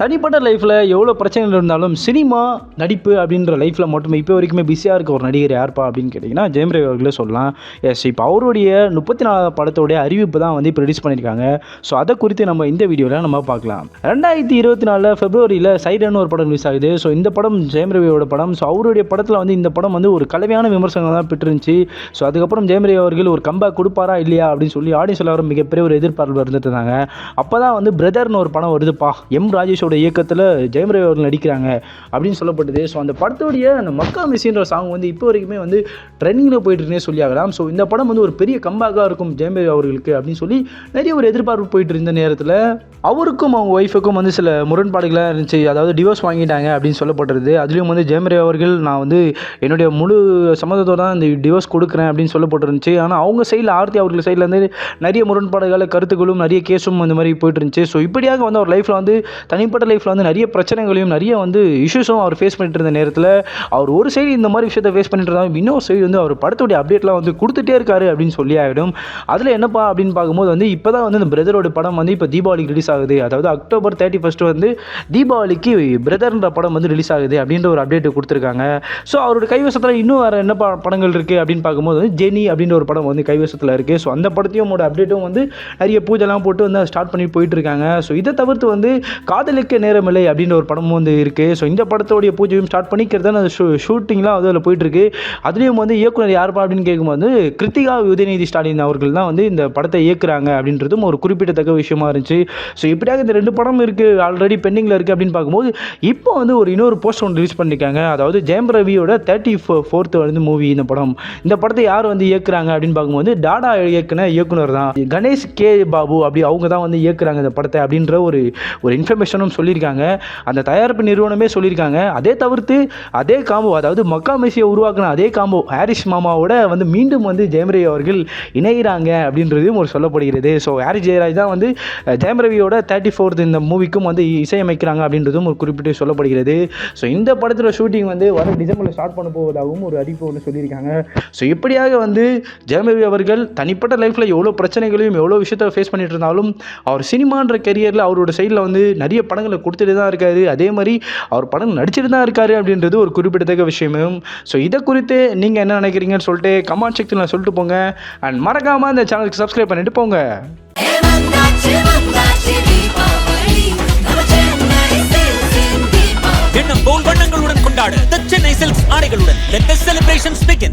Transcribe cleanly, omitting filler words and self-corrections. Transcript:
தனிப்பட்ட லைஃப்பில் எவ்வளோ பிரச்சனைகள் இருந்தாலும் சினிமா நடிப்பு அப்படின்ற லைஃப்பில் மட்டுமே இப்போ வரைக்குமே பிஸியாக இருக்க ஒரு நடிகர் யார்ப்பா அப்படின்னு கேட்டிங்கன்னா ஜெயம் ரவி அவர்களே சொல்லலாம். எஸ், இப்போ அவருடைய 34 படத்தோடைய அறிவிப்பு தான் வந்து இப்போ ரிலீஸ் பண்ணியிருக்காங்க. ஸோ அதை குறித்து நம்ம இந்த வீடியோவில் நம்ம பார்க்கலாம். 2024 பிப்ரவரியில் சைரன் ஒரு படம் ரிலீஸ் ஆகுது. ஸோ இந்த படம் ஜெயம் ரவியோட படம். ஸோ அவருடைய படத்தில் வந்து இந்த படம் வந்து ஒரு கலவையான விமர்சனங்கள் தான் பெற்றிருந்துச்சு. ஸோ அதுக்கப்புறம் ஜெயம் ரவி அவர்கள் ஒரு கம்பேக் கொடுப்பாரா இல்லையா அப்படின்னு சொல்லி ஆடியன்ஸ் எல்லாரும் மிகப்பெரிய ஒரு எதிர்பார்ப்பு இருந்துட்டு இருந்தாங்க. அப்போ தான் வந்து பிரதர்னு ஒரு படம் வருதுப்பா, ராஜேஷோட இயக்கத்தில் ஜெயம் ரவி அவர்கள் நடிக்கிறாங்க அப்படின்னு சொல்லப்பட்டது. ஸோ அந்த படத்துடைய அந்த மக்கா மிஸ்ன்ற சாங் வந்து இப்போ வரைக்குமே வந்து ட்ரெண்டிங்கில் போயிட்டு இருந்தே சொல்லி ஆகலாம். ஸோ இந்த படம் வந்து ஒரு பெரிய கம்பேக்காக இருக்கும் ஜெயம் ரவி அவர்களுக்கு அப்படின்னு சொல்லி நிறைய ஒரு எதிர்பார்ப்பு போயிட்டு இருந்த நேரத்தில் அவருக்கும் அவங்க ஒய்ஃபுக்கும் வந்து சில முரண்பாடுகளாக இருந்துச்சு. அதாவது டிவோர்ஸ் வாங்கிட்டாங்க அப்படின்னு சொல்லப்பட்டிருது. அதுலேயும் வந்து ஜெயம் ரவி அவர்கள் நான் வந்து என்னுடைய முழு சம்மதத்தோடு தான் இந்த டிவோர்ஸ் கொடுக்குறேன் அப்படின்னு சொல்லப்பட்டிருந்துச்சு. ஆனால் அவங்க சைடில் ஆர்த்தி அவர்கள் சைடில் வந்து நிறைய முரண்பாடுகள் கருத்துக்களும் நிறைய கேஸும் அந்த மாதிரி போயிட்டு இருந்துச்சு. ஸோ இப்படியாக வந்து அவர் லைஃப்பில் வந்து தனிப்பட்ட லைஃப்பில் வந்து நிறைய பிரச்சனைகளையும் நிறைய வந்து இஷ்யூஸும் அவர் ஃபேஸ் பண்ணிட்டு இருந்த நேரத்தில் அவர் ஒரு சைடு இந்த மாதிரி விஷயத்தை ஃபேஸ் பண்ணிட்டு இருந்தாலும் இன்னொரு சைடு வந்து அவர் படத்துடைய அப்டேட்லாம் வந்து கொடுத்துட்டே இருக்காரு அப்படின்னு சொல்லி ஆகிடும். அதில் என்னப்பா அப்படின்னு பார்க்கும்போது வந்து இப்போ தான் வந்து இந்த பிரதரோட படம் வந்து இப்போ தீபாவளிக்கு ரிலீஸ் ஆகுது. அதாவது அக்டோபர் 31 வந்து தீபாவளிக்கு பிரதர்ன்ற படம் வந்து ரிலீஸ் ஆகுது அப்படின்ற ஒரு அப்டேட் கொடுத்துருக்காங்க. ஸோ அவரோட கைவசத்தில் இன்னும் வேறு என்ன படங்கள் இருக்குது அப்படின்னு பார்க்கும்போது வந்து ஜெனி அப்படின்ற ஒரு படம் வந்து கைவசத்தில் இருக்குது. ஸோ அந்த படத்தையும் அப்டேட்டும் வந்து நிறைய பூஜைலாம் போட்டு வந்து ஸ்டார்ட் பண்ணி போயிட்டு இருக்காங்க. ஸோ இதை தவிர்த்து வந்து காதலுக்கு நேரமில்லை அப்படின்ற ஒரு படமும் வந்து இருக்குது. ஸோ இந்த படத்தோடைய பூஜையும் ஸ்டார்ட் பண்ணிக்கிறது தான் அந்த ஷூட்டிங்லாம் அதில் போயிட்டுருக்கு. அதுலேயும் வந்து இயக்குனர் யார்ப்பா அப்படின்னு கேட்கும்போது கிருத்திகா உதயநிதி ஸ்டாலின் அவர்கள் தான் வந்து இந்த படத்தை இயக்குறாங்க அப்படின்றதும் ஒரு குறிப்பிடத்தக்க விஷயமா இருந்துச்சு. ஸோ இப்படியாக இந்த 2 படம் இருக்குது, ஆல்ரெடி பெண்டிங்கில் இருக்குது அப்படின்னு பார்க்கும்போது இப்போ வந்து இன்னொரு போஸ்டர் ஒன்று ரிலீஸ் பண்ணியிருக்காங்க. அதாவது ஜெயம் ரவியோட 34th வந்து மூவி இந்த படம். இந்த படத்தை யார் வந்து இயக்குறாங்க அப்படின்னு பார்க்கும்போது டாடா இயக்குனர் தான் கணேஷ் கே பாபு அப்படி அவங்க தான் வந்து இயக்குறாங்க இந்த படத்தை அப்படின்ற ஒரு இன்ஃபர்மேஷனும் சொல்லியிருக்காங்க. அந்த தயாரிப்பு நிறுவனமே சொல்லியிருக்காங்க. அதே தவிர்த்து அதே காம்போ, அதாவது மக்கா மெஸ்ஸியை உருவாக்கின அதே காம்போ ஹாரிஸ் மாமாவோட வந்து மீண்டும் வந்து ஜெயம் ரவி அவர்கள் இணைகிறாங்க அப்படின்றதும் ஒரு சொல்லப்படுகிறது. ஸோ ஹாரிஸ் ஜெயராஜ் தான் வந்து ஜெயம் ரவியோட 34th இந்த மூவிக்கும் வந்து இசையமைக்கிறாங்க அப்படின்றதும் ஒரு குறிப்பிட்டு சொல்லப்படுகிறது. ஸோ இந்த படத்தில் ஷூட்டிங் வந்து வர டிசம்பரில் ஸ்டார்ட் பண்ண போவதாகவும் ஒரு அறிவிப்பு ஒன்று சொல்லியிருக்காங்க. ஸோ இப்படியாக வந்து ஜெயம் ரவி அவர்கள் தனிப்பட்ட லைஃப்பில் எவ்வளோ பிரச்சனைகளையும் எவ்வளோ விஷயத்தை ஃபேஸ் பண்ணிட்டு இருந்தாலும் அவர் சினிமான்ற கெரியரில் அவரோட சைடில் வந்து நிறைய படங்களை கொடுத்துட்டு தான் இருக்காரு. அதே மாதிரி அவர் படம் நடிச்சுட்டு தான் இருக்காரு அப்படின்றது ஒரு குறிப்பிடத்தக்க விஷயமும். ஸோ இதை குறித்து நீங்கள் என்ன நினைக்கிறீங்கன்னு சொல்லிட்டு கமெண்ட் செக்ஷனில் சொல்லிட்டு போங்க. அண்ட் மறக்காமல் இந்த சேனலுக்கு சப்ஸ்கிரைப் பண்ணிட்டு போங்க. எண்ணம் போல் வண்ணங்களுடன் கொண்டாடு The Chennai Silks ஆடைகளுடன். Let the celebrations begin.